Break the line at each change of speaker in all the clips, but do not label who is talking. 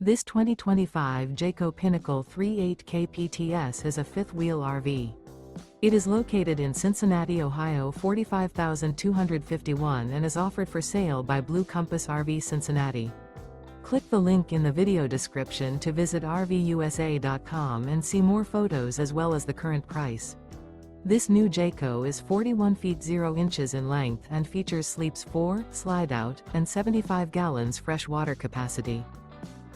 This 2025 Jayco Pinnacle 38 kpts is a fifth-wheel RV. It is located in Cincinnati, Ohio 45251 and is offered for sale by Blue Compass RV Cincinnati. Click the link in the video description to visit RVUSA.com and see more photos as well as the current price. This new Jayco is 41 feet 0 inches in length and features sleeps 4, slide-out, and 75 gallons fresh water capacity.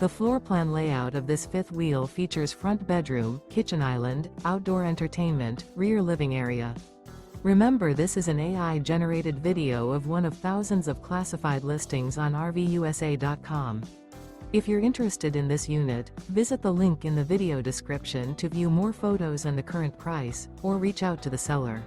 The floor plan layout of this fifth wheel features front bedroom, kitchen island, outdoor entertainment, rear living area. Remember, this is an AI-generated video of one of thousands of classified listings on RVUSA.com. If you're interested in this unit, visit the link in the video description to view more photos and the current price, or reach out to the seller.